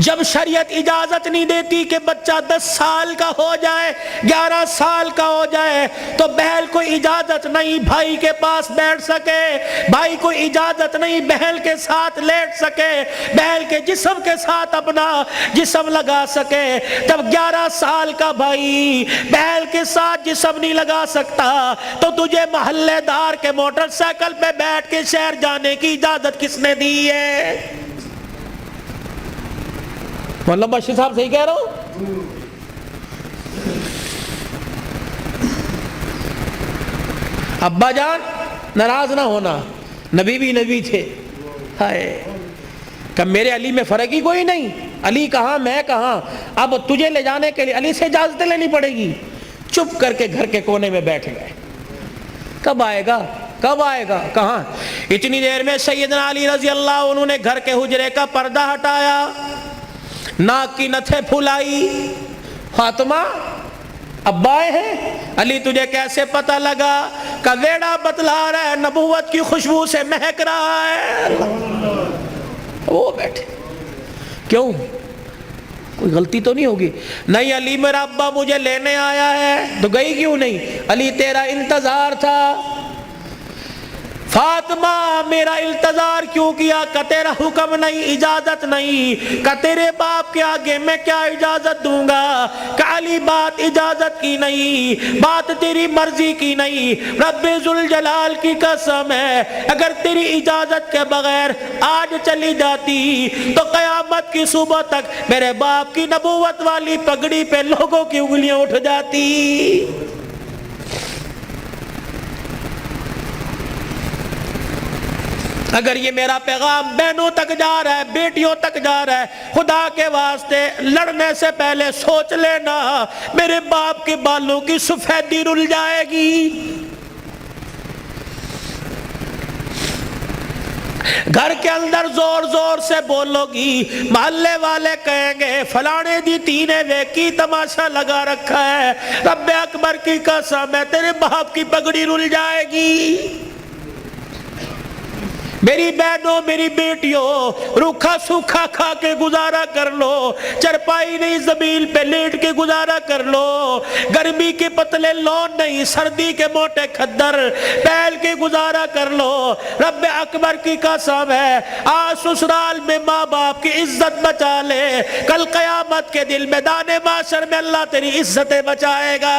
جب شریعت اجازت نہیں دیتی کہ بچہ 10 سال کا ہو جائے 11 سال کا ہو جائے تو بہن کو اجازت نہیں بھائی کے پاس بیٹھ سکے, بھائی کو اجازت نہیں بہن کے ساتھ لیٹ سکے, بہن کے جسم کے ساتھ اپنا جسم لگا سکے. جب 11 سال کا بھائی بہن کے ساتھ جسم نہیں لگا سکتا تو تجھے محلے دار کے موٹر سائیکل پہ بیٹھ کے شہر جانے کی اجازت کس نے دی ہے؟ مولانا بشیر صاحب صحیح کہہ رہا ہوں؟ ابا جان ناراض نہ ہونا, نبی بھی نبی تھے. ہائے کہ میرے علی میں فرق ہی کوئی نہیں, علی کہاں میں کہاں, اب تجھے لے جانے کے لیے علی سے اجازت لینی پڑے گی. چپ کر کے گھر کے کونے میں بیٹھ گئے. کب آئے گا کب آئے گا کہاں؟ اتنی دیر میں سیدنا علی رضی اللہ عنہ نے گھر کے حجرے کا پردہ ہٹایا, ناک کی نتھے پھلائی. فاطمہ ابا آئے ہیں. علی تجھے کیسے پتہ لگا؟ کہ ویڑا بتلا رہا ہے, نبوت کی خوشبو سے مہک رہا ہے. وہ بیٹھے. کیوں کوئی غلطی تو نہیں ہوگی؟ نہیں علی میرا ابا مجھے لینے آیا ہے. تو گئی کیوں نہیں؟ علی تیرا انتظار تھا. فاطمہ میرا انتظار کیوں کیا؟ کہ تیرا حکم نہیں, اجازت نہیں. کہ تیرے باپ کے آگے میں کیا اجازت دوں گا؟ کہ علی بات اجازت کی نہیں, بات تیری مرضی کی نہیں. رب ذوالجلال کی قسم ہے اگر تیری اجازت کے بغیر آج چلی جاتی تو قیامت کی صبح تک میرے باپ کی نبوت والی پگڑی پہ لوگوں کی انگلیاں اٹھ جاتی. اگر یہ میرا پیغام بہنوں تک جا رہا ہے, بیٹیوں تک جا رہا ہے, خدا کے واسطے لڑنے سے پہلے سوچ لینا میرے باپ کے بالوں کی سفیدی رل جائے گی. گھر کے اندر زور زور سے بولو گی, محلے والے کہیں گے فلانے دی تینے ویکی تماشا لگا رکھا ہے. رب اکبر کی قسم ہے تیرے باپ کی پگڑی رل جائے گی. میری بہنوں میری بیٹیوں روکھا سوکھا کھا کے گزارا کر لو, چرپائی نہیں زمین پہ لیٹ کے گزارا کر لو, گرمی کے پتلے لون نہیں سردی کے موٹے کھدر پہل کے گزارا کر لو. رب اکبر کی قسم ہے آج سسرال میں ماں باپ کی عزت بچا لے, کل قیامت کے دل میدان معاشر میں اللہ تیری عزتیں بچائے گا.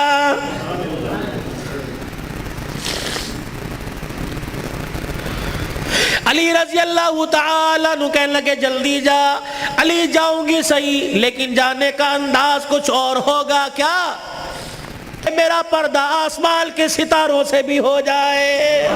علی رضی اللہ تعالیٰ عنہ کہنے لگے جلدی جا. علی جاؤں گی صحیح لیکن جانے کا انداز کچھ اور ہوگا. کیا؟ میرا پردہ آسمان کے ستاروں سے بھی ہو جائے.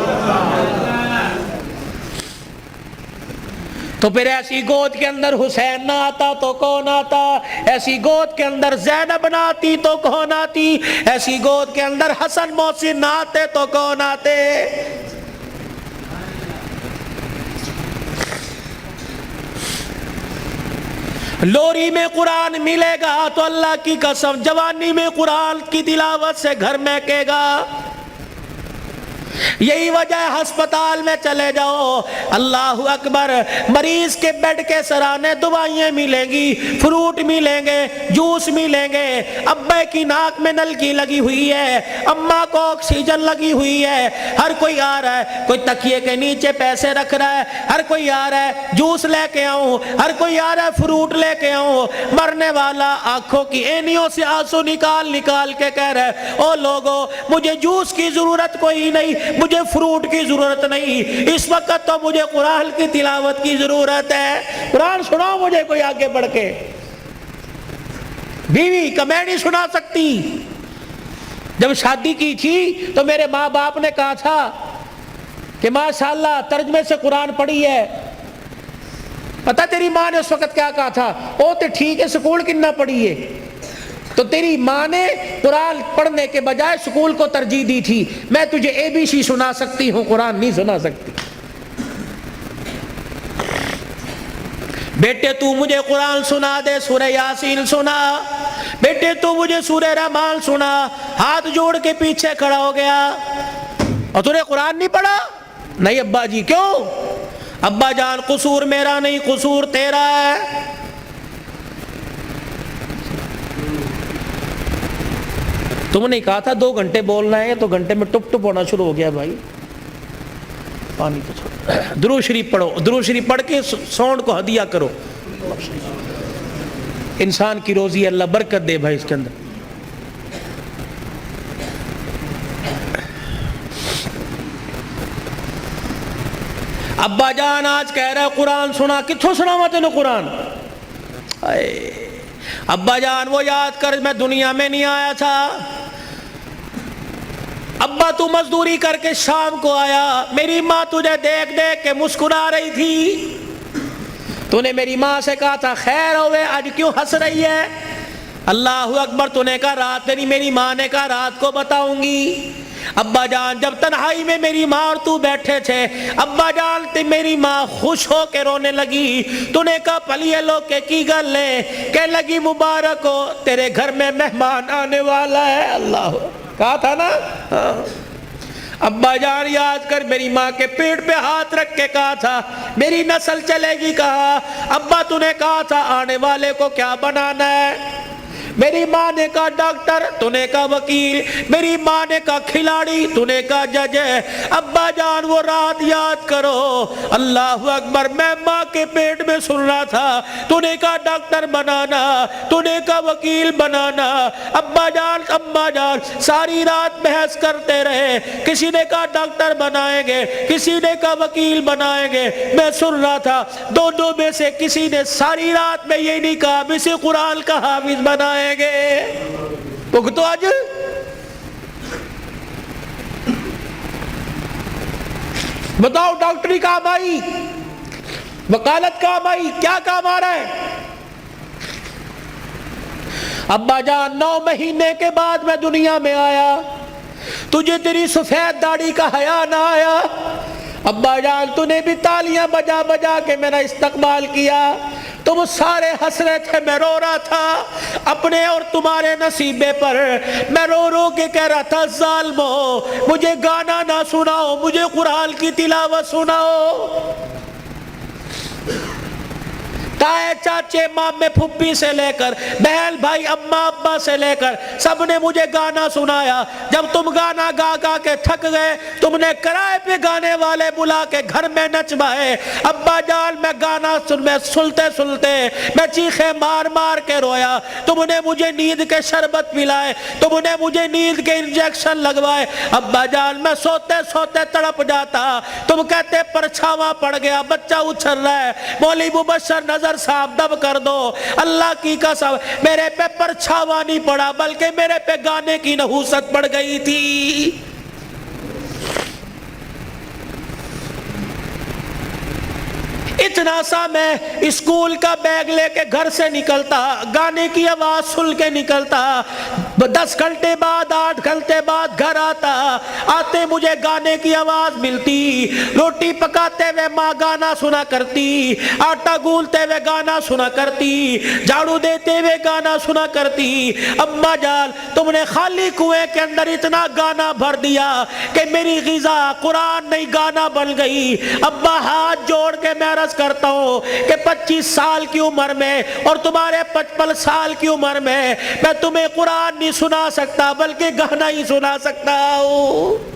تو پھر ایسی گود کے اندر حسین نہ آتا تو کون آتا؟ ایسی گود کے اندر زینب نہ آتی تو کون آتی؟ ایسی گود کے اندر حسن محسن نہ آتے تو کون آتے؟ لوری میں قرآن ملے گا تو اللہ کی قسم جوانی میں قرآن کی تلاوت سے گھر مہکے گا. یہی وجہ ہے ہسپتال میں چلے جاؤ اللہ اکبر, مریض کے بیڈ کے سرانے دوائیں ملیں گی, فروٹ ملیں گے, جوس ملیں گے. ابے کی ناک میں نلکی لگی ہوئی ہے, اماں کو آکسیجن لگی ہوئی ہے. ہر کوئی آ رہا ہے, کوئی تکیے کے نیچے پیسے رکھ رہا ہے, ہر کوئی آ رہا ہے جوس لے کے آؤں, ہر کوئی آ رہا ہے فروٹ لے کے آؤں. مرنے والا آنکھوں کی اینیوں سے آنسو نکال نکال کے کہہ رہا ہے او لوگو مجھے جوس کی ضرورت کوئی نہیں, مجھے فروٹ کی ضرورت نہیں, اس وقت تو مجھے قرآن کی تلاوت کی ضرورت ہے. قرآن سناؤ مجھے کوئی آگے بڑھ کے. بیوی کا میں نہیں سنا سکتی. جب شادی کی تھی تو میرے ماں باپ نے کہا تھا کہ ماشاءاللہ ترجمے سے قرآن پڑھی ہے. پتہ تیری ماں نے اس وقت کیا کہا تھا؟ او تے ٹھیک ہے سکول کنا پڑھی ہے. تو تیری ماں نے قرآن پڑھنے کے بجائے سکول کو ترجیح دی تھی. میں تجھے ABC سنا سکتی ہوں, قرآن نہیں سنا سکتی. بیٹے تو مجھے قرآن سنا دے, سورہ یاسین سنا. بیٹے تو مجھے سورہ رحمان سنا. ہاتھ جوڑ کے پیچھے کھڑا ہو گیا. اور تو نے قرآن نہیں پڑھا؟ نہیں ابا جی. کیوں؟ ابا جان قصور میرا نہیں, قصور تیرا ہے. تم نے کہا تھا 2 گھنٹے بولنا ہے تو گھنٹے میں ٹپ ٹپ ہونا شروع ہو گیا بھائی. پانی تو چھوڑو. درود شریف پڑھو, درود شریف پڑھ کے ساؤنڈ کو ہدیہ کرو. انسان کی روزی اللہ برکت دے بھائی اس کے اندر. ابا جان آج کہہ رہا ہے قرآن سنا, کتھوں سناوا تینوں قرآن؟ ابا جان وہ یاد کر میں دنیا میں نہیں آیا تھا. ابا تو مزدوری کر کے شام کو آیا, میری ماں تجھے دیکھ دیکھ کے مسکرا رہی تھی. تو نے میری ماں سے کہا تھا خیر ہوئے, آج کیوں ہنس رہی ہے؟ اللہ اکبر. تو نے کہا رات نہیں, میری ماں نے کہا رات کو بتاؤں گی. ابا جان جب تنہائی میں میری ماں اور تو بیٹھے تھے, ابا جان میری ماں خوش ہو کے رونے لگی. تو نے کہا پلیے لو کے کی گل ہے؟ کہ لگی مبارک ہو تیرے گھر میں مہمان آنے والا ہے. اللہ کہا تھا نا. ابا جان یاد کر میری ماں کے پیٹ پہ ہاتھ رکھ کے کہا تھا میری نسل چلے گی. کہا ابا تو نے کہا تھا آنے والے کو کیا بنانا ہے؟ میری ماں نے کہا ڈاکٹر, تو نے کہا وکیل, میری ماں نے کہا کھلاڑی, تو نے کہا جج. ابا جان وہ رات یاد کرو, اللہ اکبر, میں ماں کے پیٹ میں سن رہا تھا. تو نے کہا ڈاکٹر بنانا, تو نے کہا وکیل بنانا. ابا جان اماں جان ساری رات بحث کرتے رہے. کسی نے کہا ڈاکٹر بنائیں گے, کسی نے کہا وکیل بنائیں گے. میں سن رہا تھا دونوں میں سے کسی نے ساری رات میں یہ نہیں کہا اسے قرآن کا حافظ بنائیں گے. تو آج بتاؤ ڈاکٹری کام آئی, وکالت کام آئی, کیا کام آ رہا ہے؟ ابا جان 9 مہینے کے بعد میں دنیا میں آیا, تجھے تیری سفید داڑھی کا حیا نہ آیا. ابا جان تو نے بھی تالیاں بجا بجا کے میرا استقبال کیا. تم سارے ہنس رہے تھے, میں رو رہا تھا اپنے اور تمہارے نصیبے پر. میں رو رو کے کہہ رہا تھا ظالمو مجھے گانا نہ سناؤ, مجھے قرآن کی تلاوت سناؤ. تائے چاچے مامے پھپھی سے لے کر بہن بھائی اماں ابا سے لے کر سب نے مجھے گانا سنایا. جب تم گانا گا گا کے تھک گئے, تم نے کرائے پہ گانے والے بلا کے گھر میں نچوائے. ابا جان میں گانا سنتے سنتے میں چیخے مار مار کے رویا. تم نے مجھے نیند کے شربت پلائے, تم نے مجھے نیند کے انجیکشن لگوائے. ابا جان میں سوتے سوتے تڑپ جاتا. تم کہتے پرچھاواں پڑ گیا, بچہ اچھل رہا ہے, مولوی مبشر نظر صاحب دب کر دو. اللہ کی قسم میرے پہ پرچھاوا نہیں پڑا بلکہ میرے پہ گانے کی نحوست پڑ گئی تھی. اتنا سا میں اسکول کا بیگ لے کے گھر سے نکلتا, گانے کی آواز سن کے نکلتا. 10 گھنٹے بعد 8 گھنٹے بعد گھر آتا, آتے مجھے گانے کی آواز ملتی. روٹی پکاتے ہوئے ماں گانا سنا کرتی, آٹا گولتے ہوئے گانا سنا کرتی, جھاڑو دیتے ہوئے گانا سنا کرتی. اماں جان تم نے خالی کنویں کے اندر اتنا گانا بھر دیا کہ میری غذا قرآن نہیں گانا بن گئی. ابا ہاتھ جوڑ کے میں عرض کرتا ہوں کہ 25 سال کی عمر میں اور تمہارے 55 سال کی عمر میں تمہیں قرآن نہیں سنا سکتا بلکہ گانا ہی سنا سکتا ہوں.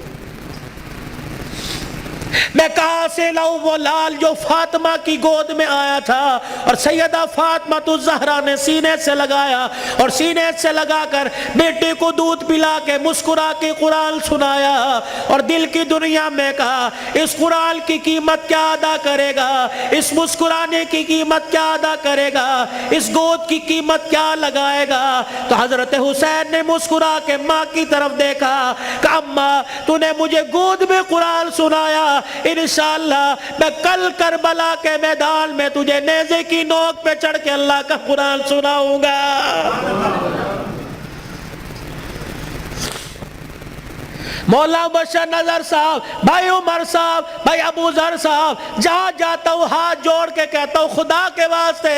میں کہاں سے لاؤں وہ لال جو فاطمہ کی گود میں آیا تھا اور سیدہ فاطمہ الزہرا نے سینے سے لگایا اور سینے سے لگا کر بیٹے کو دودھ پلا کے مسکرا کے قرآن سنایا اور دل کی دنیا میں کہا اس قرآن کی قیمت کیا ادا کرے گا, اس مسکرانے کی قیمت کیا ادا کرے گا, اس گود کی قیمت کیا لگائے گا. تو حضرت حسین نے مسکرا کے ماں کی طرف دیکھا کہ اماں تو نے مجھے گود میں قرآن سنایا, انشاءاللہ میں کل کربلا کے میدان میں تجھے نیزے کی نوک پہ چڑھ کے اللہ کا قرآن سناؤں گا. مولا بشر نظر صاحب، بھائی عمر صاحب، بھائی ابو ذر صاحب، جہاں جاتا ہوں ہاتھ جوڑ کے کہتا ہوں خدا کے واسطے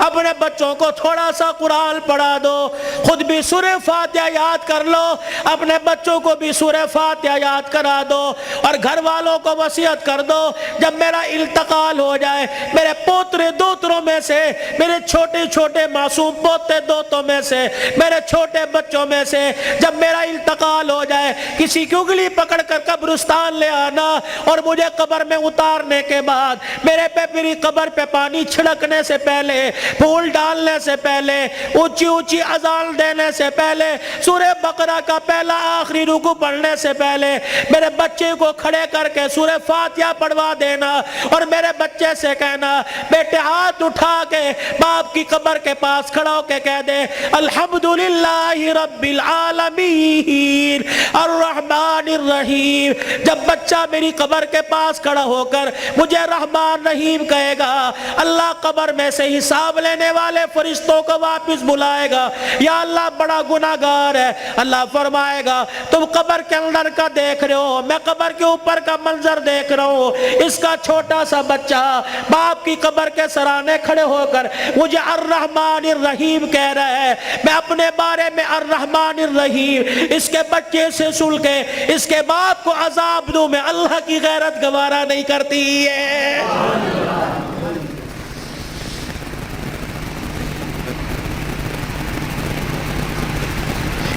اپنے بچوں کو تھوڑا سا قرآن پڑھا دو، خود بھی سورہ فاتحہ یاد کر لو، اپنے بچوں کو بھی سورہ فاتحہ یاد کرا دو، اور گھر والوں کو وصیت کر دو جب میرا انتقال ہو جائے میرے پوترے دوتروں میں سے، میرے چھوٹے چھوٹے معصوم پوتے دوتوں میں سے، میرے چھوٹے بچوں میں سے جب میرا انتقال ہو جائے کسی کی انگلی پکڑ کر قبرستان لے آنا، اور مجھے قبر میں اتارنے کے بعد میرے پہ میری قبر پہ پانی چھڑکنے سے پہلے، پھول ڈالنے سے پہلے، اونچی اونچی اذان دینے سے پہلے، سورہ بقرہ کا پہلا آخری رکوع پڑھنے سے پہلے میرے بچے کو کھڑے کر کے سورہ فاتحہ پڑھوا دینا، اور میرے بچے سے کہنا بیٹے ہاتھ اٹھا کے باپ کی قبر کے پاس کھڑا ہو کے کہہ دے الحمدللہ رب العالمین الرحمن الرحیم۔ جب بچہ میری قبر کے پاس کھڑا ہو کر مجھے رحمان رحیم کہے گا، اللہ قبر میں سے حساب لینے والے فرشتوں کو واپس بلائے گا، یا اللہ بڑا گناہگار ہے، اللہ فرمائے گا تم قبر کے اندر کا دیکھ رہے ہو، میں قبر کے اوپر کا منظر دیکھ رہا ہوں، اس کا چھوٹا سا بچہ باپ کی قبر کے سرانے کھڑے ہو کر مجھے الرحمن الرحیم کہہ رہا ہے، میں اپنے بارے میں الرحمن الرحیم اس کے بچے سے سن کے اس کے باپ کو عذاب دوں، میں اللہ کی غیرت گوارا نہیں کرتی ہے۔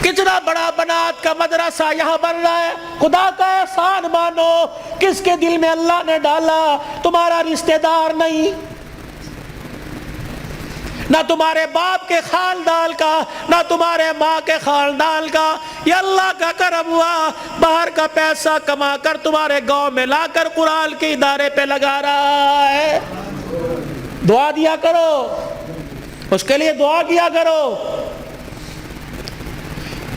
کتنا بڑا بنات کا مدرسہ یہاں بن رہا ہے، خدا کا احسان مانو، کس کے دل میں اللہ نے ڈالا، تمہارا رشتہ دار نہیں، نہ تمہارے باپ کے خاندان کا، نہ تمہارے ماں کے خاندان کا، یہ اللہ کا کرم ہوا، باہر کا پیسہ کما کر تمہارے گاؤں میں لا کر قرآن کے ادارے پہ لگا رہا ہے۔ دعا دیا کرو، اس کے لیے دعا کیا کرو،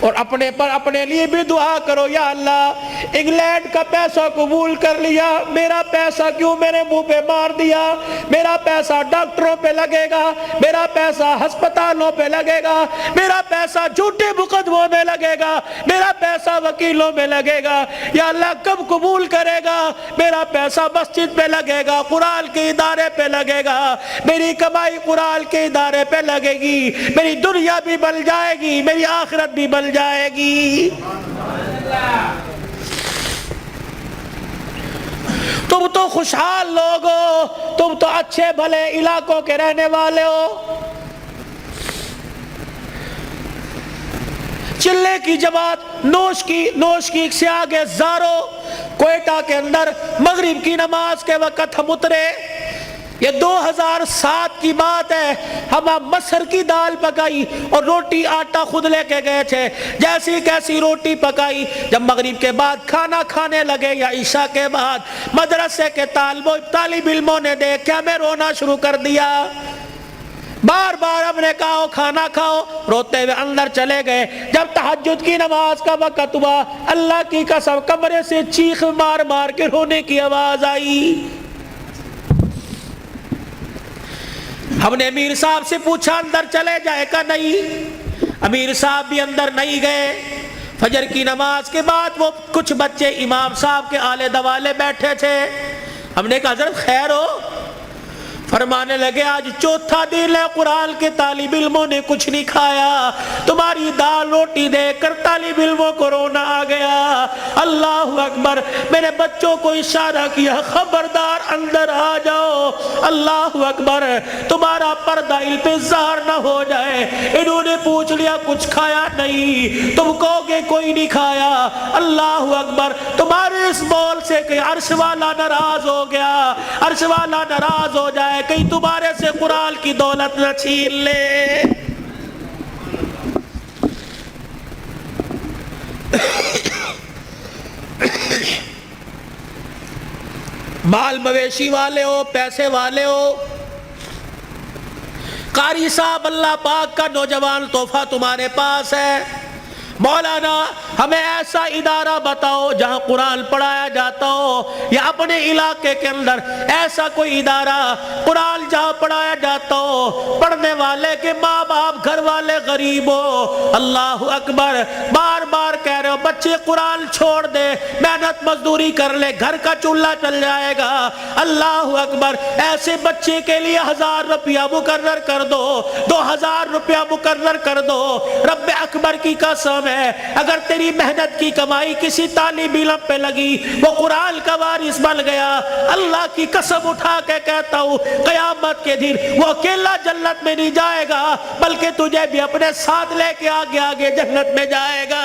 اور اپنے پر اپنے لیے بھی دعا کرو، یا اللہ انگلینڈ کا پیسہ قبول کر لیا، میرا پیسہ کیوں میرے منہ پہ مار دیا، میرا پیسہ ڈاکٹروں پہ لگے گا، میرا پیسہ ہسپتالوں پہ لگے گا، میرا پیسہ جھوٹے مقدموں میں لگے گا، میرا پیسہ وکیلوں میں لگے گا، یا اللہ کب قبول کرے گا، میرا پیسہ مسجد پہ لگے گا، قرآن کے ادارے پہ لگے گا، میری کمائی قرآن کے ادارے پہ لگے گی، میری دنیا بھی بن جائے گی، میری آخرت بھی بن جائے گی۔ تم تو خوشحال لوگ ہو، تم تو اچھے بھلے علاقوں کے رہنے والے ہو، چلے کی جماعت نوش کی سے آگے زارو، کوئٹہ کے اندر مغرب کی نماز کے وقت ہم اترے، یہ 2007 کی بات ہے، ہم مسر کی دال پکائی اور روٹی آٹا خود لے کے گئے تھے، جیسی کیسی روٹی پکائی، جب مغرب کے بعد کھانا کھانے لگے یا عشاء کے بعد مدرسے کے طالب علموں نے دیکھ کے ہمیں رونا شروع کر دیا، بار بار ہم نے کہا کھانا کھاؤ، روتے ہوئے اندر چلے گئے، جب تہجد کی نماز کا وقت ہوا اللہ کی قسم کمرے سے چیخ مار مار کے رونے کی آواز آئی۔ ہم نے امیر صاحب سے پوچھا اندر چلے جائے کا، نہیں، امیر صاحب بھی اندر نہیں گئے۔ فجر کی نماز کے بعد وہ کچھ بچے امام صاحب کے آلے دوالے بیٹھے تھے، ہم نے کہا حضرت خیر ہو؟ فرمانے لگے آج چوتھا دن ہے قرآن کے طالب علموں نے کچھ نہیں کھایا، تمہاری دال روٹی دیکھ کر طالب علموں کو رونا آ گیا۔ اللہ اکبر، میرے بچوں کو اشارہ کیا خبردار اندر آ جاؤ، اللہ اکبر، تمہارا پردہ علم پہ ظاہر نہ ہو جائے۔ انہوں نے پوچھ لیا کچھ کھایا؟ نہیں۔ تم کہو گے کوئی نہیں کھایا؟ اللہ اکبر، تمہارے اس بول سے کہ عرش والا ناراض ہو گیا، عرش والا ناراض ہو جائے، کہیں تمہارے سے قرآن کی دولت نہ چھین لے۔ مال مویشی والے ہو، پیسے والے ہو، قاری صاحب اللہ پاک کا نوجوان تحفہ تمہارے پاس ہے، مولانا ہمیں ایسا ادارہ بتاؤ جہاں قرآن پڑھایا جاتا ہو، یا اپنے علاقے کے اندر ایسا کوئی ادارہ قرآن جہاں پڑھایا جاتا ہو، پڑھنے والے کے ماں باپ گھر والے غریب ہو۔ اللہ اکبر، بار بار کہہ رہے ہو بچے قرآن چھوڑ دے، محنت مزدوری کر لے، گھر کا چولہا چل جائے گا۔ اللہ اکبر، ایسے بچے کے لیے 1000 روپیہ مقرر کر دو، 2000 روپیہ مقرر کر دو۔ رب اکبر کی قسم ہے، اگر تیری محنت کی کمائی کسی طالب علم پہ لگی، وہ قرآن کا وارث بن گیا، اللہ کی قسم اٹھا کے کہتا ہوں قیامت کے دن وہ اکیلا جنت میں نہیں جائے گا، بلکہ تجھے بھی اپنے ساتھ لے کے آگے آگے جنت میں جائے گا۔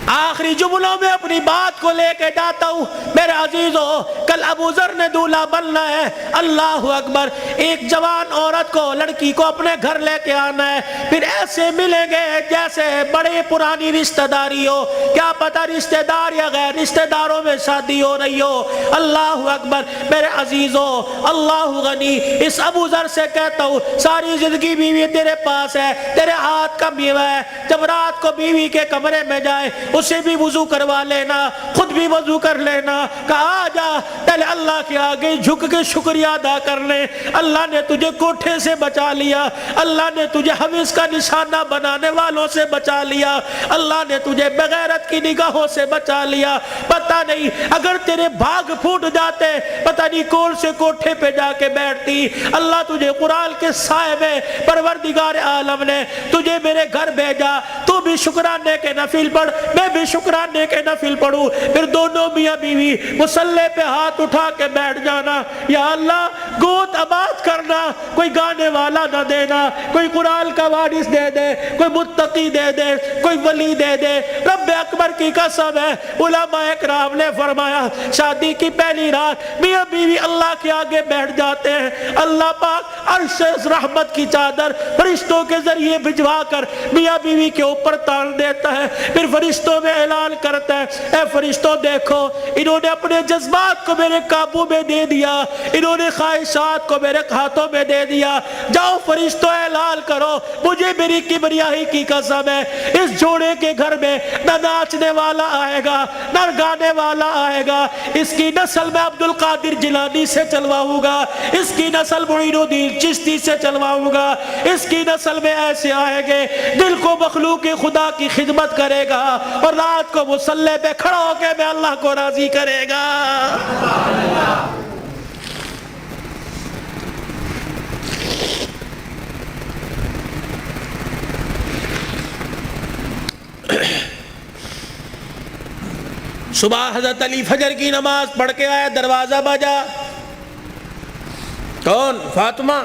آخری جملوں میں اپنی بات کو لے کے جاتا ہوں میرے عزیزو، کل ابو ذر نے دولہا بننا ہے۔ اللہ اکبر، ایک جوان عورت کو، لڑکی کو اپنے گھر لے کے آنا ہے، پھر ایسے ملیں گے جیسے بڑے پرانی رشتہ داری ہو، کیا پتہ رشتہ دار یا غیر رشتہ داروں میں شادی ہو رہی ہو۔ اللہ اکبر میرے عزیزو، اللہ غنی، اس ابو ذر سے کہتا ہوں ساری زندگی بیوی تیرے پاس ہے، تیرے ہاتھ کا میوہ ہے، جب رات کو بیوی کے کمرے میں جائے اسے بھی وضو کروا لینا، خود بھی وضو کر لینا، کہا آ جا پہلے اللہ کے آگے جھک کے شکریہ ادا کر لے، اللہ نے تجھے کوٹھے سے بچا لیا، اللہ نے تجھے حویز کا نشانہ بنانے والوں سے بچا لیا، اللہ نے تجھے بغیرت کی نگاہوں سے بچا لیا۔ پتہ نہیں اگر تیرے بھاگ پھوٹ جاتے، پتہ نہیں کون سے کوٹھے پہ جا کے بیٹھتی۔ اللہ تجھے قرآن کے سائے میں پروردگار عالم نے تجھے میرے گھر بھیجا، تو بھی شکرانے کے نفل پڑھ، میں بھی شکرانے کے نفل پڑھوں، پھر دونوں میاں بیوی مصلی پہ ہاتھ اٹھا کے بیٹھ جانا، یا اللہ گود آباد کرنا، کوئی گانے والا نہ دینا، کوئی قرآن کا وارث دے دے، کوئی متقی دے دے، کوئی ولی دے دے۔ رب اکبر کی قسم ہے، علماء اکرام نے فرمایا شادی کی پہلی رات میاں بیوی اللہ کے آگے بیٹھ جاتے ہیں، اللہ پاک عرش سے رحمت کی چادر فرشتوں کے ذریعے بھجوا کر میاں بیوی کے اوپر تان دیتا ہے، پھر فرشتوں میں اعلان کرتا ہے اے فرشتوں دیکھو انہوں نے اپنے جذبات کو میرے قابو میں دے دیا، انہوں نے خواہشات کو میرے ہاتھوں میں دے دیا، جاؤ فرشتوں اعلان کرو مجھے میری کبریائی کی قسم ہے اس جوڑے کے گھر میں نہ ناچنے والا آئے گا نہ گانے والا آئے گا، اس کی نسل میں عبد القادر جیلانی سے چلواؤں گا، اس کی نسل معین الدین چشتی سے چلواؤں گا، اس کی نسل میں ایسے آئیں گے دل کو مخلوق خدا کی خدمت کرے گا اور رات کو مصلی پہ کھڑا ہو کے میں اللہ کو راضی کرے گا۔ صبح حضرت علی فجر کی نماز پڑھ کے آیا، دروازہ بجا، کون؟ فاطمہ۔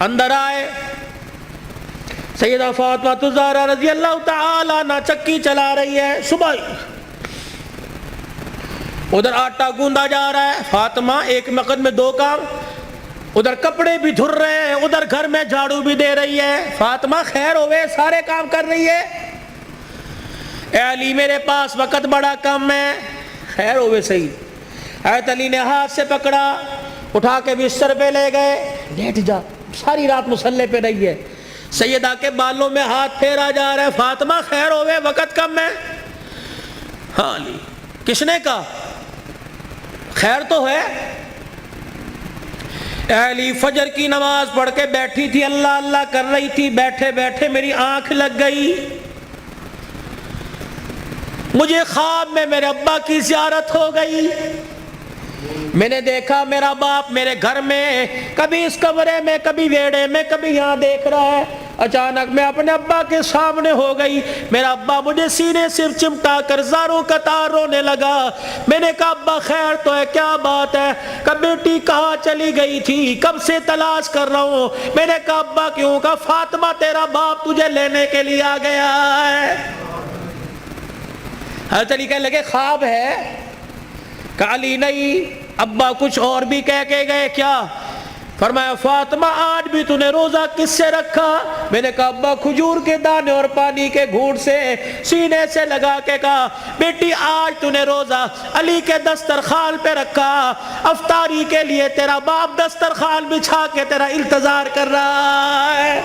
اندر آئے، سیدہ فاطمہ الزہرا رضی اللہ تعالی عنہ چکی چلا رہی ہے، صبح ادھر آٹا گوندا جا رہا ہے، فاطمہ ایک وقت میں دو کام، ادھر کپڑے بھی دھر رہے ہیں، ادھر گھر میں جھاڑو بھی دے رہی ہے۔ فاطمہ خیر ہوئے، سارے کام کر رہی ہے۔ اے علی میرے پاس وقت بڑا کم ہے، خیر ہوئے صحیح۔ حضرت علی نے ہاتھ سے پکڑا، اٹھا کے بستر پہ لے گئے، لیٹ جا، ساری رات مصلی پہ رہی ہے۔ سیدہ کے بالوں میں ہاتھ پھیرا جا رہا ہے، فاطمہ خیر ہوئے وقت کم ہے۔ ہاں علی، کس نے کہا؟ خیر تو ہے۔ اے علی فجر کی نماز پڑھ کے بیٹھی تھی، اللہ اللہ کر رہی تھی، بیٹھے بیٹھے میری آنکھ لگ گئی، مجھے خواب میں میرے ابا کی زیارت ہو گئی، میں نے دیکھا میرا باپ میرے گھر میں، کبھی اس کمرے میں، کبھی ویڑے میں، کبھی یہاں دیکھ رہا ہے۔ اچانک میں اپنے ابا کے سامنے ہو گئی، میرا ابا مجھے سینے سے چمٹا کر زاروں قطار رونے لگا۔ میں نے کہا ابا خیر تو ہے، کیا بات ہے؟ کہ بیٹی کہاں چلی گئی تھی، کب سے تلاش کر رہا ہوں۔ میں نے کہا ابا کیوں؟ کہا فاطمہ تیرا باپ تجھے لینے کے لیے آ گیا ہے۔ حضرت علی کہنے لگے خواب ہے؟ کہ علی نہیں، ابا کچھ اور بھی کہہ کے گئے کیا؟ فرمایا فاطمہ آج بھی تو نے روزہ کس سے رکھا؟ میں نے کہا ابا کھجور کے دانے اور پانی کے گھونٹ سے، سینے سے لگا کے کہا بیٹی آج تو نے روزہ علی کے دسترخوان پہ رکھا، افطاری کے لیے تیرا باپ دسترخوان بچھا کے تیرا انتظار کر رہا ہے،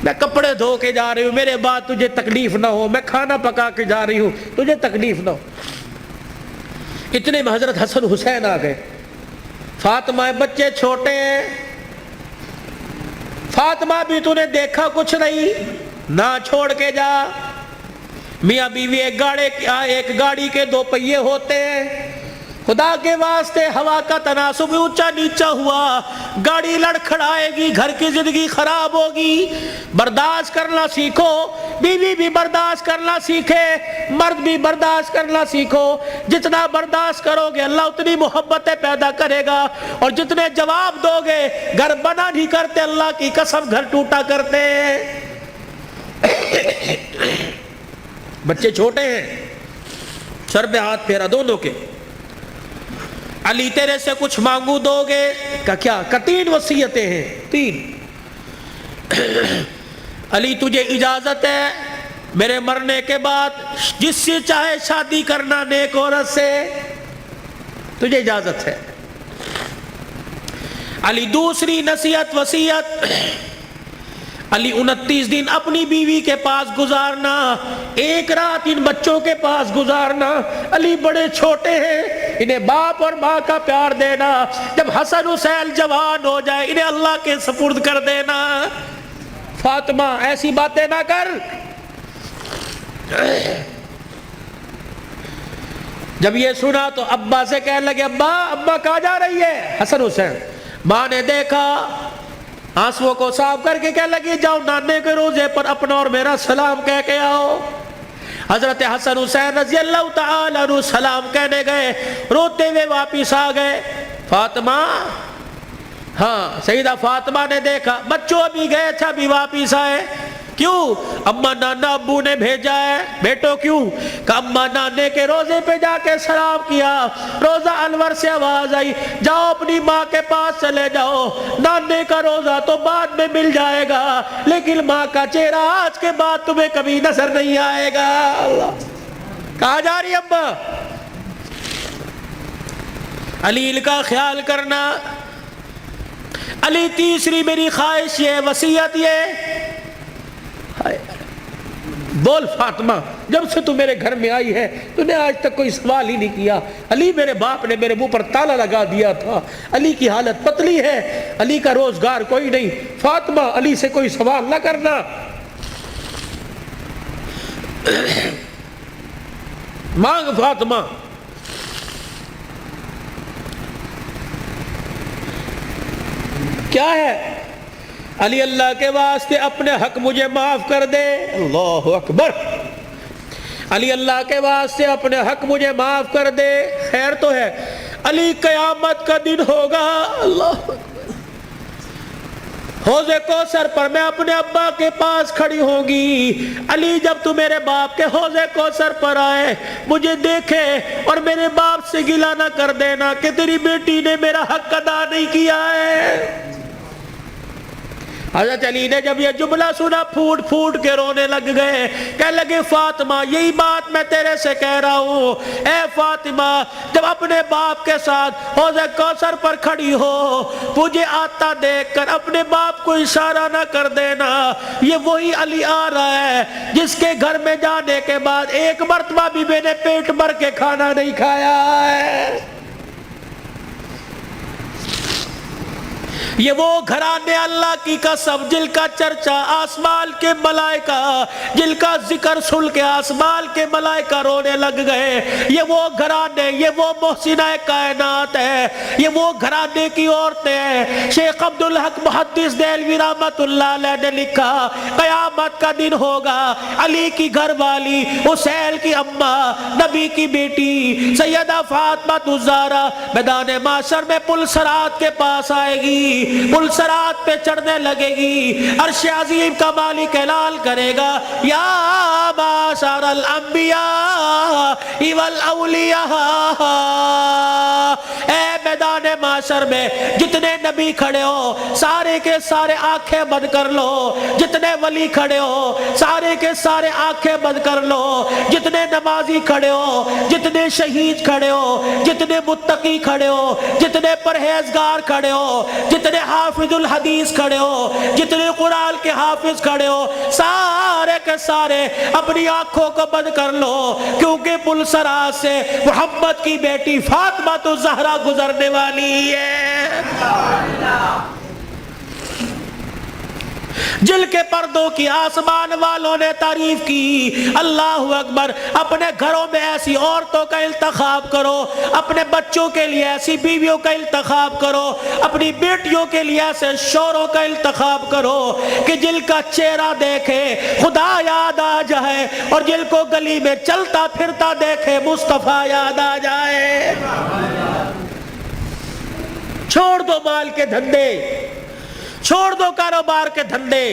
میں کپڑے دھو کے جا رہی ہوں، میرے بعد تجھے تکلیف نہ ہو، میں کھانا پکا کے جا رہی ہوں تجھے تکلیف نہ ہو۔ اتنے میں حضرت حسن حسین آ گئے۔ فاطمہ بچے چھوٹے ہیں، فاطمہ بھی تو نے دیکھا کچھ نہیں، نہ چھوڑ کے جا۔ میاں بیوی ایک گاڑی کے دو پہیے ہوتے ہیں، خدا کے واسطے ہوا کا تناسب اونچا نیچا ہوا، گاڑی لڑکھڑائے گی، گھر کی زندگی خراب ہوگی، برداشت کرنا سیکھو، بیوی بھی برداشت کرنا سیکھے، مرد بھی برداشت کرنا سیکھو، جتنا برداشت کرو گے اللہ اتنی محبتیں پیدا کرے گا، اور جتنے جواب دو گے گھر بنا نہیں کرتے، اللہ کی قسم گھر ٹوٹا کرتے ہیں۔ بچے چھوٹے ہیں، سر پہ ہاتھ پھیرا دونوں کے، علی تیرے سے کچھ مانگو دو گے؟ کہ کیا؟ کہ 3 وصیتیں ہیں، 3۔ علی تجھے اجازت ہے میرے مرنے کے بعد جس سے چاہے شادی کرنا نیک عورت سے، تجھے اجازت ہے۔ علی دوسری نصیحت وصیت، علی 29 دن اپنی بیوی کے پاس گزارنا، 1 رات ان بچوں کے پاس گزارنا، علی بڑے چھوٹے ہیں، انہیں باپ اور ماں کا پیار دینا، جب حسن حسین جوان ہو جائے انہیں اللہ کے سپرد کر دینا۔ فاطمہ ایسی باتیں نہ کر۔ جب یہ سنا تو ابا سے کہنے لگے ابا کہاں جا رہی ہے؟ حسن حسین۔ ماں نے دیکھا، آنسوؤں کو صاف کر کے کہنے لگی جاؤ نانے کے روزے پر اپنا اور میرا سلام کہہ کے آؤ۔ حضرت حسن حسین رضی اللہ تعالی عنہ سلام کہنے گئے، روتے ہوئے واپس آ گئے۔ فاطمہ، ہاں سیدہ فاطمہ نے دیکھا بچوں ابھی گئے تھے ابھی واپس آئے، کیوں؟ اما نانا ابو نے بھیجا ہے۔ بیٹو کیوں؟ کہ اما نانے کے روزے پہ جا کے سلام کیا، روزہ انور سے آواز آئی جاؤ اپنی ماں کے پاس چلے جاؤ، نانے کا روزہ تو بعد میں مل جائے گا لیکن ماں کا چہرہ آج کے بعد تمہیں کبھی نظر نہیں آئے گا۔ اللہ، کہاں جا رہی ابا؟ علی کا خیال کرنا۔ علی تیسری میری خواہش یہ، وصیت یہ، بول فاطمہ جب سے تو میرے گھر میں آئی ہے تو نے آج تک کوئی سوال ہی نہیں کیا۔ علی میرے باپ نے میرے منہ پر تالا لگا دیا تھا، علی کی حالت پتلی ہے، علی کا روزگار کوئی نہیں، فاطمہ علی سے کوئی سوال نہ کرنا۔ مانگ فاطمہ۔ کیا ہے؟ علی اللہ کے واسطے اپنے حق مجھے معاف کر دے۔ اللہ اکبر۔ علی اللہ کے واسطے اپنے حق مجھے معاف کر دے۔ خیر تو ہے، علی قیامت کا دن ہوگا، اللہ اکبر، حوض کوثر پر میں اپنے ابا کے پاس کھڑی ہوں گی۔ علی جب تو میرے باپ کے حوض کوثر پر آئے مجھے دیکھے اور میرے باپ سے گلہ نہ کر دینا کہ تیری بیٹی نے میرا حق ادا نہیں کیا ہے۔ حضرت علی نے جب یہ جملہ سنا پھوٹ پھوٹ کے رونے لگ گئے، کہنے لگے فاطمہ یہی بات میں تیرے سے کہہ رہا ہوں، اے فاطمہ جب اپنے باپ کے ساتھ حوض کوثر پر کھڑی ہو مجھے آتا دیکھ کر اپنے باپ کو اشارہ نہ کر دینا، یہ وہی علی آ رہا ہے جس کے گھر میں جانے کے بعد ایک مرتبہ بھی میں نے پیٹ بھر کے کھانا نہیں کھایا ہے۔ یہ وہ گھرانے اللہ کی قسم جن کا چرچا آسمان کے ملائکہ، جن کا ذکر سن کے آسمان کے ملائکہ رونے لگ گئے۔ یہ وہ گھرانے، یہ وہ محسنہ کائنات ہے، یہ وہ گھرانے کی عورتیں ہیں۔ شیخ عبدالحق محدث دہلوی رحمت اللہ علیہ نے لکھا قیامت کا دن ہوگا، علی کی گھر والی، حسین کی اماں، نبی کی بیٹی سیدہ فاطمہ الزہرا میدان معاشر میں پل صراط کے پاس آئے گی، پل صراط پہ چڑھنے لگے گی، عرش عظیم کا مالک اعلان کرے گا یا معاشر الانبیاء والاولیاء، اے میدان معاشر میں جتنے نبی کھڑے ہو سارے کے سارے آنکھیں بند کر لو، جتنے ولی کھڑے ہو سارے کے سارے آنکھیں بند کر لو، جتنے نمازی کھڑے ہو، جتنے شہید کھڑے ہو، جتنے متقی کھڑے ہو، جتنے پرہیزگار کھڑے ہو، جتنے حافظ الحدیث کھڑے ہو، جتنے قرآن کے حافظ کھڑے ہو، سارے کے سارے اپنی آنکھوں کو بند کر لو، کیونکہ پلسرا سے محمد کی بیٹی فاطمہ تو زہرا گزرنے والی ہے، جل کے پردوں کی آسمان والوں نے تعریف کی۔ اللہ اکبر۔ اپنے گھروں میں ایسی عورتوں کا انتخاب کرو، اپنے بچوں کے لیے ایسی بیویوں کا انتخاب کرو، اپنی بیٹیوں کے لیے ایسے شوہروں کا انتخاب کرو کہ جل کا چہرہ دیکھے خدا یاد آ جائے، اور جل کو گلی میں چلتا پھرتا دیکھے مصطفیٰ یاد آ جائے۔ چھوڑ دو مال کے دھندے، چھوڑ دو کاروبار کے دھندے،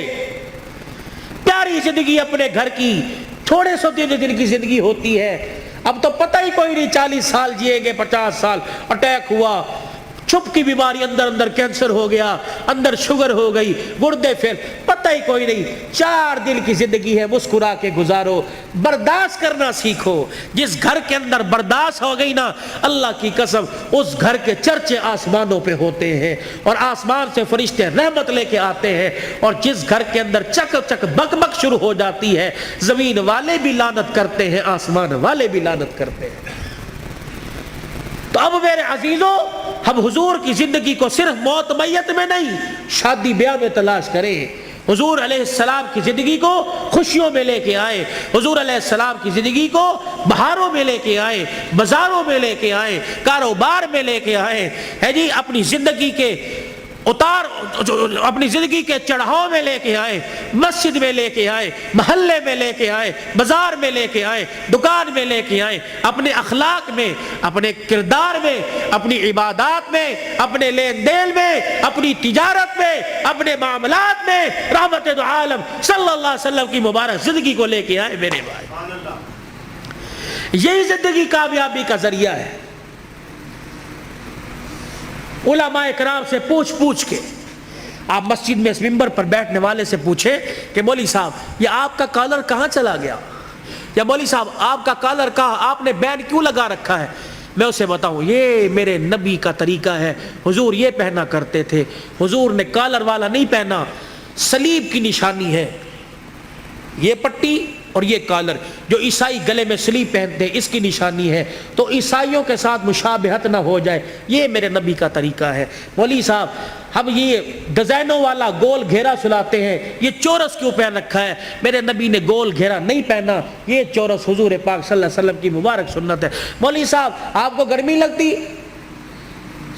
پیاری زندگی اپنے گھر کی، تھوڑے سو دن کی زندگی ہوتی ہے، اب تو پتہ ہی کوئی نہیں 40 سال جیے گے، 50 سال، اٹیک ہوا، چھپ کی بیماری، اندر کینسر ہو گیا، اندر شوگر ہو گئی، گردے پھر پتہ ہی کوئی نہیں۔ 4 دن کی زندگی ہے، مسکرا کے گزارو، برداشت کرنا سیکھو۔ جس گھر کے اندر برداشت ہو گئی نا، اللہ کی قسم اس گھر کے چرچے آسمانوں پہ ہوتے ہیں، اور آسمان سے فرشتے رحمت لے کے آتے ہیں، اور جس گھر کے اندر چک چک بک بک شروع ہو جاتی ہے، زمین والے بھی لعنت کرتے ہیں، آسمان والے بھی لعنت کرتے ہیں۔ تو اب میرے عزیزوں، ہم حضور کی زندگی کو صرف موت میت میں نہیں، شادی بیاہ میں تلاش کریں۔ حضور علیہ السلام کی زندگی کو خوشیوں میں لے کے آئے، حضور علیہ السلام کی زندگی کو بہاروں میں لے کے آئے، بازاروں میں لے کے آئے، کاروبار میں لے کے آئے، ہے جی، اپنی زندگی کے اپنی زندگی کے چڑھاؤ میں لے کے آئے، مسجد میں لے کے آئے، محلے میں لے کے آئے، بازار میں لے کے آئے، دکان میں لے کے آئے، اپنے اخلاق میں، اپنے کردار میں، اپنی عبادات میں، اپنے لین دین میں، اپنی تجارت میں، اپنے معاملات میں رحمت دو عالم صلی اللہ علیہ وسلم کی مبارک زندگی کو لے کے آئے میرے بھائی۔ یہی زندگی کامیابی کا ذریعہ ہے۔ علماء کرام سے پوچھ کے آپ مسجد میں اس منبر پر بیٹھنے والے سے پوچھیں کہ مولوی صاحب یہ آپ کا کالر کہاں چلا گیا، یا مولوی صاحب آپ کا کالر کہاں، آپ نے بینڈ کیوں لگا رکھا ہے، میں اسے بتاؤں یہ میرے نبی کا طریقہ ہے، حضور یہ پہنا کرتے تھے، حضور نے کالر والا نہیں پہنا، صلیب کی نشانی ہے یہ پٹی اور یہ کالر، جو عیسائی گلے میں صلیب پہنتے ہیں اس کی نشانی ہے، تو عیسائیوں کے ساتھ مشابہت نہ ہو جائے، یہ میرے نبی کا طریقہ ہے۔ مولوی صاحب ہم یہ ڈیزائنوں والا گول گھیرا سلاتے ہیں، یہ چورس کیوں پہن رکھا ہے، میرے نبی نے گول گھیرا نہیں پہنا، یہ چورس حضور پاک صلی اللہ علیہ وسلم کی مبارک سنت ہے۔ مولوی صاحب آپ کو گرمی لگتی،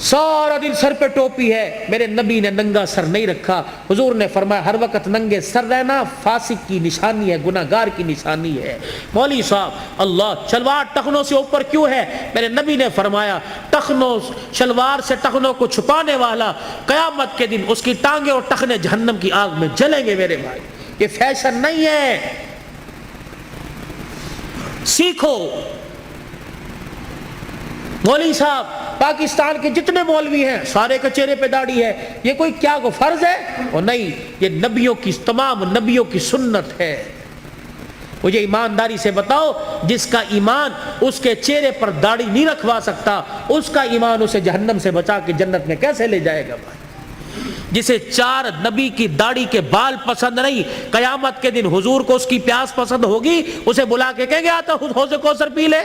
سارا دن سر پہ ٹوپی ہے، میرے نبی نے ننگا سر نہیں رکھا، حضور نے فرمایا ہر وقت ننگے سر رہنا فاسق کی نشانی ہے، گناہگار کی نشانی ہے۔ مولوی صاحب اللہ شلوار ٹخنوں سے اوپر کیوں ہے، میرے نبی نے فرمایا ٹخنوں شلوار سے ٹخنوں کو چھپانے والا قیامت کے دن اس کی ٹانگیں اور ٹخنے جہنم کی آگ میں جلیں گے میرے بھائی، یہ فیشن نہیں ہے، سیکھو۔ مولوی صاحب پاکستان کے جتنے مولوی ہیں سارے کے چہرے پہ داڑھی ہے، یہ کوئی کیا کو فرض ہے؟ اور نہیں، یہ نبیوں کی تمام نبیوں کی سنت ہے۔ مجھے ایمانداری سے بتاؤ، جس کا ایمان اس کے چہرے پر داڑھی نہیں رکھوا سکتا، اس کا ایمان اسے جہنم سے بچا کے جنت میں کیسے لے جائے گا بھائی؟ جسے 4 نبی کی داڑھی کے بال پسند نہیں، قیامت کے دن حضور کو اس کی پیاس پسند ہوگی، اسے بلا کے کہیں گے آتا حوض کوثر پی لے۔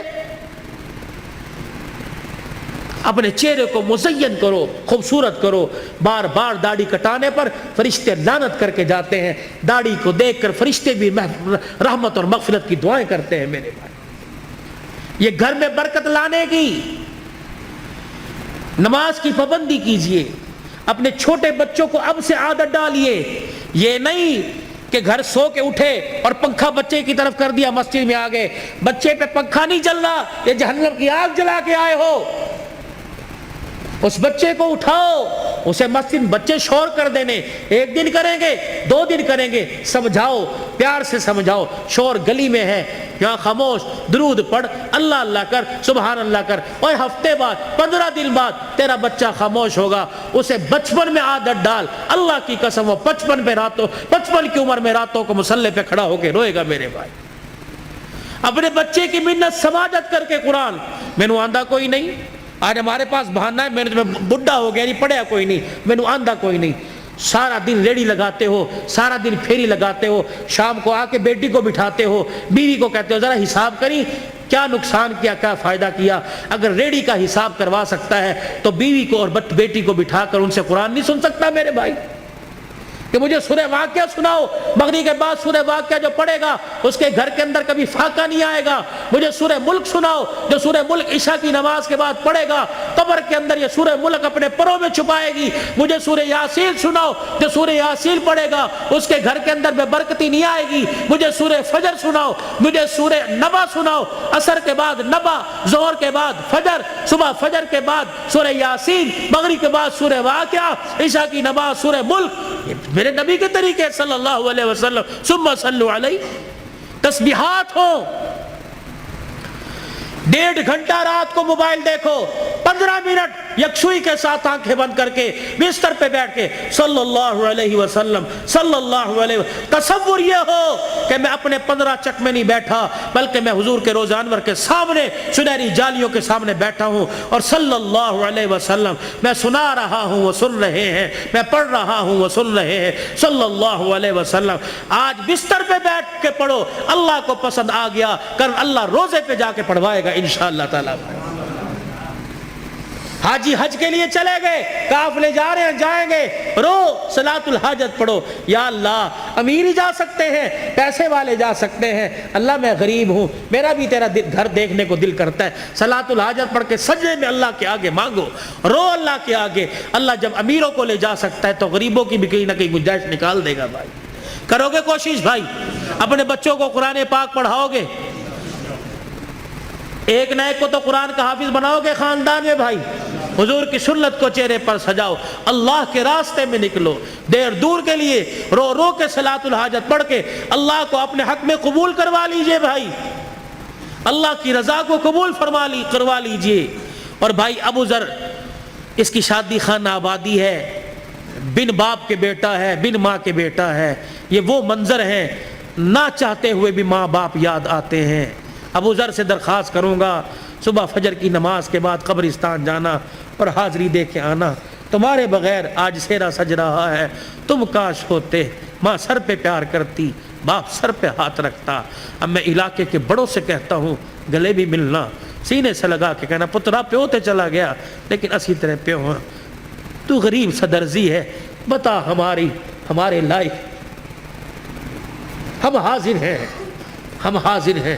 اپنے چہرے کو مزین کرو، خوبصورت کرو۔ بار بار داڑھی کٹانے پر فرشتے لعنت کر کے جاتے ہیں، داڑھی کو دیکھ کر فرشتے بھی رحمت اور مغفرت کی دعائیں کرتے ہیں میرے بھائی۔ یہ گھر میں برکت لانے کی، نماز کی پابندی کیجئے، اپنے چھوٹے بچوں کو اب سے عادت ڈالیے، یہ نہیں کہ گھر سو کے اٹھے اور پنکھا بچے کی طرف کر دیا، مسجد میں آ گئے، بچے پہ پنکھا نہیں چل رہا، یہ جہنم کی آگ جلا کے آئے ہو، اس بچے کو اٹھاؤ، اسے مسجد بچے شور کر دینے، ایک دن کریں گے 2 دن کریں گے، سمجھاؤ، پیار سے سمجھاؤ، شور گلی میں ہے یہاں خاموش، درود پڑھ، اللہ اللہ کر، سبحان اللہ کر، اور ہفتے بعد 15 دن بعد تیرا بچہ خاموش ہوگا، اسے بچپن میں عادت ڈال، اللہ کی قسم وہ 55 کی عمر میں راتوں کو مصلی پہ کھڑا ہو کے روئے گا میرے بھائی۔ اپنے بچے کی منت سماجت کر کے قرآن، میں نے آندھا کوئی نہیں، آج ہمارے پاس بہانہ ہے، میں بڈھا ہو گیا نہیں پڑھیا کوئی نہیں، میں نے آندھا کوئی نہیں۔ سارا دن ریڑی لگاتے ہو، سارا دن پھیری لگاتے ہو، شام کو آ کے بیٹی کو بٹھاتے ہو، بیوی کو کہتے ہو ذرا حساب کری کیا نقصان کیا، کیا فائدہ کیا۔ اگر ریڑی کا حساب کروا سکتا ہے تو بیوی کو اور بیٹی کو بٹھا کر ان سے قرآن نہیں سن سکتا میرے بھائی؟ کہ مجھے سورہ واقعہ سناؤ، مغرب کے بعد سورہ واقعہ جو پڑھے گا اس کے گھر کے اندر کبھی فاقہ نہیں آئے گا۔ مجھے سورہ ملک سناؤ، جو سورہ ملک عشاء کی نماز کے بعد پڑھے گا قبر کے اندر یہ سورہ ملک اپنے پروں میں چھپائے گی۔ مجھے سورہ یاسین سناؤ، جو سورہ یاسین پڑھے گا اس کے گھر کے اندر بے برکتی نہیں آئے گی۔ مجھے سورہ فجر سناؤ، مجھے سورہ نبا سناؤ، عصر کے بعد نبا، ظہر کے بعد فجر، صبح فجر کے بعد سورہ یاسین، مغرب کے بعد سورہ واقعہ، عشاء کی نماز سورہ ملک۔ میرے نبی کے طریقے صلی اللہ علیہ وسلم، ثم صلوا علیہ۔ تسبیحات ہوں، 1.5 گھنٹہ رات کو موبائل دیکھو، 15 منٹ یکسوئی کے ساتھ آنکھیں بند کر کے بستر پہ بیٹھ کے صلی اللہ علیہ وسلم صلی اللہ علیہ وسلم۔ تصور یہ ہو کہ میں اپنے 15 چک میں نہیں بیٹھا، بلکہ میں حضور کے روزہ انور کے سامنے سنہری جالیوں کے سامنے بیٹھا ہوں، اور صلی اللہ علیہ وسلم میں سنا رہا ہوں وہ سن رہے ہیں، میں پڑھ رہا ہوں وہ سن رہے ہیں، صلی اللہ علیہ وسلم۔ آج بستر پہ بیٹھ کے پڑھو، اللہ کو پسند آ گیا، کل اللہ روزے پہ جا کے پڑھوائے گا انشاءاللہ تعالی۔ حاجی حج کے لیے چلے گئے، قافلے جا رہے ہیں، جائیں گے، رو صلاۃ الحاجت پڑھو، یا اللہ امیر ہی جا سکتے ہیں، پیسے والے جا سکتے ہیں، اللہ میں غریب ہوں، میرا بھی تیرا گھر دیکھنے کو دل کرتا ہے، صلاۃ الحاجت پڑھ کے سجدے میں اللہ کے آگے مانگو، رو اللہ کے آگے۔ اللہ جب امیروں کو لے جا سکتا ہے تو غریبوں کی بھی کہیں نہ کہیں گنجائش نکال دے گا بھائی۔ کرو گے کوشش بھائی؟ اپنے بچوں کو قرآن پاک پڑھاؤ گے؟ ایک نہ ایک کو تو قرآن کا حافظ بناؤ گے خاندان میں بھائی۔ حضور کی سنت کو چہرے پر سجاؤ، اللہ کے راستے میں نکلو، دیر دور کے لیے رو رو کے صلاۃ الحاجت پڑھ کے اللہ کو اپنے حق میں قبول کروا لیجئے بھائی، اللہ کی رضا کو قبول کروا لیجئے۔ اور بھائی ابو ذر، اس کی شادی خانہ آبادی ہے، بن باپ کے بیٹا ہے، بن ماں کے بیٹا ہے، یہ وہ منظر ہیں نہ چاہتے ہوئے بھی ماں باپ یاد آتے ہیں۔ ابو ذر سے درخواست کروں گا صبح فجر کی نماز کے بعد قبرستان جانا اور حاضری دے کے آنا، تمہارے بغیر آج سیرا سج رہا ہے، تم کاش ہوتے، ماں سر پہ پیار کرتی، باپ سر پہ ہاتھ رکھتا۔ اب میں علاقے کے بڑوں سے کہتا ہوں گلے بھی ملنا، سینے سے لگا کے کہنا پترا پیو تے چلا گیا لیکن اسی طرح پیو ہاں، تو غریب صدرزی ہے، بتا ہمارے لائق، ہم حاضر ہیں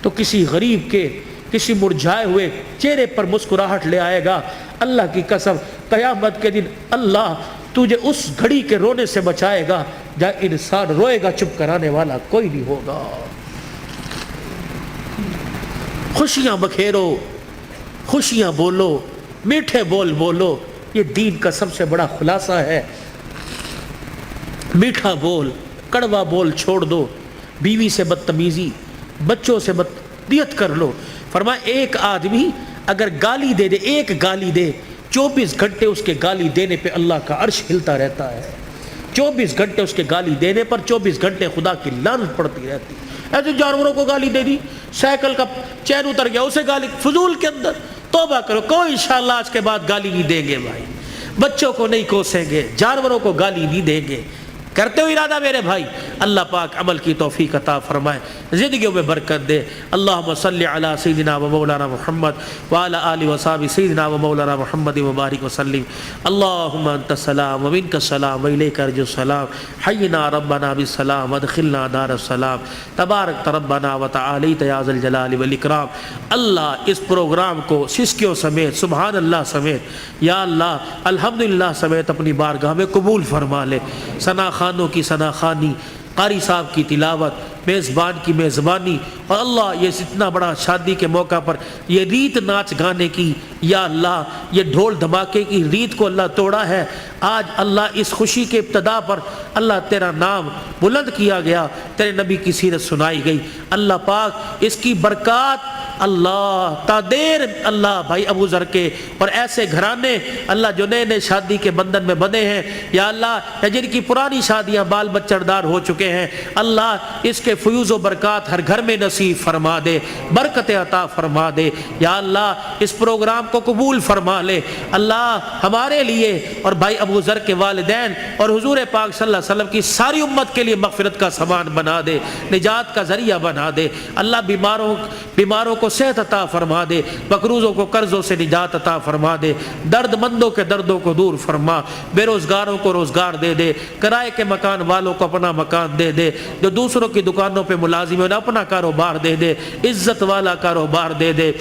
تو کسی غریب کے کسی مرجھائے ہوئے چہرے پر مسکراہٹ لے آئے گا۔ اللہ کی قسم قیامت کے دن اللہ تجھے اس گھڑی کے رونے سے بچائے گا جہاں انسان روئے گا، چپ کرانے والا کوئی نہیں ہوگا۔ خوشیاں بکھیرو، خوشیاں بولو، میٹھے بول بولو، یہ دین کا سب سے بڑا خلاصہ ہے۔ میٹھا بول، کڑوا بول چھوڑ دو، بیوی سے بدتمیزی، بچوں سے بدتمیزی کر لو۔ فرمایا ایک آدمی اگر گالی دے 24 گھنٹے اس کے گالی دینے پہ اللہ کا عرش ہلتا رہتا ہے۔ 24 گھنٹے اس کے گالی دینے پر 24 گھنٹے خدا کی لعنت پڑتی رہتی۔ ایسے جانوروں کو گالی دے دی، سائیکل کا چین اتر گیا اسے گالی، فضول کے اندر توبہ کرو، کوئی انشاءاللہ آج کے بعد گالی نہیں دیں گے بھائی، بچوں کو نہیں کوسیں گے، جانوروں کو گالی نہیں دیں گے۔ کرتے ہو ارادہ میرے بھائی، اللہ پاک عمل کی توفیق عطا فرمائے، زندگیوں میں برکت دے۔ اللہم صلی علی سیدنا و مولانا محمد وعلی آلہ وصحبہ سیدنا و مولانا محمد مبارک وسلم۔ اللہم انت السلام و منک السلام و الیک ارجع السلام، حینا ربنا بالسلام وادخلنا دار السلام، تبارک ربنا و تعالیت یا ذا الجلال والاکرام۔ اللہ اس پروگرام کو سسکیوں سمیت، سبحان اللہ سمیت، یا اللہ الحمدللہ سمیت اپنی بارگاہ میں قبول فرما لے۔ ثنا خانوں کی ثنا خوانی، قاری صاحب کی تلاوت، میزبان کی میزبانی، اور اللہ یہ اتنا بڑا شادی کے موقع پر یہ ریت ناچ گانے کی، یا اللہ یہ ڈھول دھماکے کی ریت کو اللہ توڑا ہے۔ آج اللہ اس خوشی کے ابتدا پر اللہ تیرا نام بلند کیا گیا، تیرے نبی کی سیرت سنائی گئی۔ اللہ پاک اس کی برکات اللہ تا دیر اللہ بھائی ابو ذر کے اور ایسے گھرانے اللہ جو نئے نئے شادی کے بندھن میں بندھے ہیں، یا اللہ جن کی پرانی شادیاں بال بچڑ دار ہو چکے ہیں، اللہ اس کے فیوز و برکات ہر گھر میں نصیب فرما دے، برکت عطا فرما دے۔ یا اللہ اس پروگرام کو قبول فرما لے اللہ، ہمارے لیے اور بھائی ابو ذر کے والدین اور حضور پاک صلی اللہ علیہ وسلم کی ساری امت کے لیے مغفرت کا سامان بنا دے، نجات کا ذریعہ بنا دے۔ اللہ بیماروں کو صحت عطا فرما دے، مقروضوں کو قرضوں سے نجات عطا فرما دے، درد مندوں کے دردوں کو دور فرما، بے روزگاروں کو روزگار دے دے، کرائے کے مکان والوں کو اپنا مکان دے دے، جو دوسروں کی دکانوں پہ ملازم ہیں اپنا کاروبار دے دے، عزت والا کاروبار دے دے،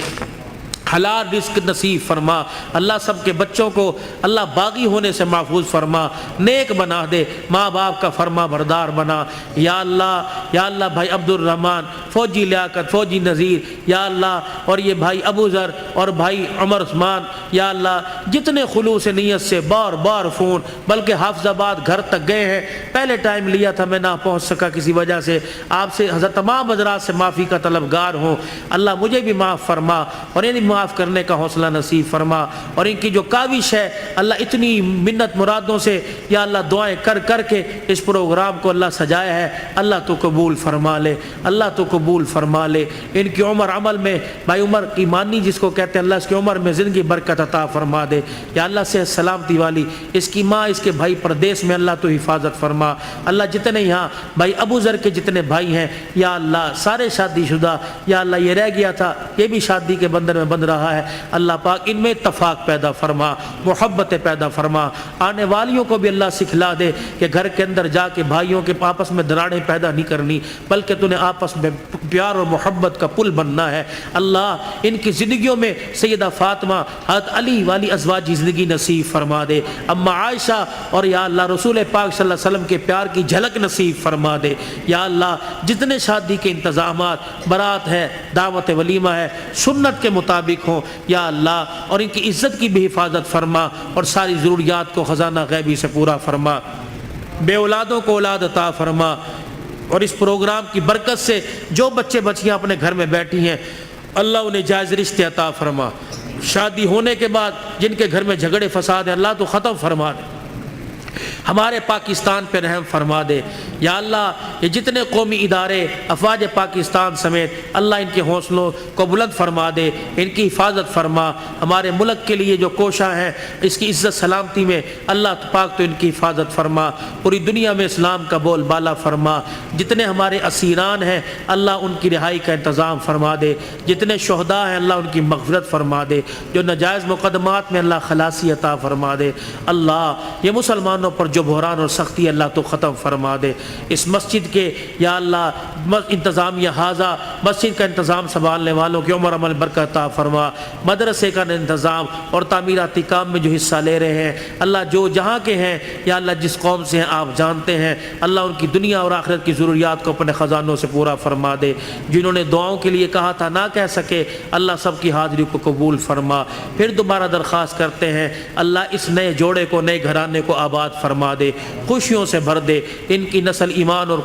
حلال رزق نصیب فرما۔ اللہ سب کے بچوں کو اللہ باغی ہونے سے محفوظ فرما، نیک بنا دے، ماں باپ کا فرما بردار بنا۔ یا اللہ بھائی عبد الرحمن، فوجی لیاقت، فوجی نذیر، یا اللہ اور یہ بھائی ابو ذر اور بھائی عمر عثمان، یا اللہ جتنے خلوص نیت سے بار بار فون، بلکہ حافظ آباد گھر تک گئے ہیں، پہلے ٹائم لیا تھا میں نہ پہنچ سکا کسی وجہ سے، آپ سے حضرت تمام حضرات سے معافی کا طلبگار ہوں۔ اللہ مجھے بھی معاف فرما اور انہیں معاف کرنے کا حوصلہ نصیب فرما، اور ان کی جو کاوش ہے اللہ اتنی منت مرادوں سے یا اللہ دعائیں کر کر کے اس پروگرام کو اللہ سجایا ہے، اللہ تو قبول فرما لے، اللہ تو قبول فرما لے۔ ان کی عمر عمل میں بھائی عمر ایمانی جس کو کہتے ہیں، اللہ اس کی عمر میں زندگی برکت عطا فرما دے، یا اللہ سے سلامتی والی اس کی ماں، اس کے بھائی پردیس میں اللہ تو حفاظت فرما۔ اللہ جتنے یہاں بھائی ابو ذر کے جتنے بھائی ہیں یا اللہ سارے شادی شدہ، یا اللہ یہ رہ گیا تھا یہ بھی شادی کے بندھن میں بندھ رہا ہے، اللہ پاک ان میں اتفاق پیدا فرما، محبت پیدا فرما۔ آنے والیوں کو بھی اللہ سکھلا دے کہ گھر کے اندر جا کے بھائیوں کے آپس میں دراڑیں پیدا نہیں کرنی، بلکہ تو نے آپس میں پیار اور محبت کا پل بننا ہے۔ اللہ ان کی زندگیوں میں سیدہ فاطمہ، حضرت علی والی ازواجی زندگی نصیب فرما دے، اما عائشہ اور یا اللہ رسول پاک صلی اللہ علیہ وسلم کے پیار کی جھلک نصیب فرما دے۔ یا اللہ جتنے شادی کے انتظامات، برات ہے، دعوت ولیمہ ہے، سنت کے مطابق ہوں یا اللہ، اور ان کی عزت کی بھی حفاظت فرما، اور ساری ضروریات کو خزانہ غیبی سے پورا فرما، بے اولادوں کو اولاد عطا فرما، اور اس پروگرام کی برکت سے جو بچے بچیاں اپنے گھر میں بیٹھی ہیں اللہ انہیں جائز رشتے عطا فرما، شادی ہونے کے بعد جن کے گھر میں جھگڑے فساد ہیں اللہ تو ختم فرما دے، ہمارے پاکستان پہ رحم فرما دے۔ یا اللہ یہ جتنے قومی ادارے، افواج پاکستان سمیت اللہ ان کے حوصلوں کو بلند فرما دے، ان کی حفاظت فرما، ہمارے ملک کے لیے جو کوشاں ہیں اس کی عزت سلامتی میں اللہ پاک تو ان کی حفاظت فرما، پوری دنیا میں اسلام کا بول بالا فرما، جتنے ہمارے اسیران ہیں اللہ ان کی رہائی کا انتظام فرما دے، جتنے شہداء ہیں اللہ ان کی مغفرت فرما دے، جو ناجائز مقدمات میں اللہ خلاصی عطا فرما دے۔ اللہ یہ مسلمانوں پر جو بحران اور سختی اللہ تو ختم فرما دے۔ اس مسجد کے یا اللہ انتظامیہ حاضہ مسجد کا انتظام سنبھالنے والوں کی عمر عمل برکت عطا فرما، مدرسے کا انتظام اور تعمیراتی کام میں جو حصہ لے رہے ہیں اللہ جو جہاں کے ہیں یا اللہ جس قوم سے ہیں آپ جانتے ہیں، اللہ ان کی دنیا اور آخرت کی ضروریات کو اپنے خزانوں سے پورا فرما دے۔ جنہوں نے دعاؤں کے لیے کہا تھا نہ کہہ سکے اللہ سب کی حاضری کو قبول فرما۔ پھر دوبارہ درخواست کرتے ہیں اللہ اس نئے جوڑے کو، نئے گھرانے کو آباد فرما دے، خوشیوں سے بھر دے، ان کی نسل ایمان اور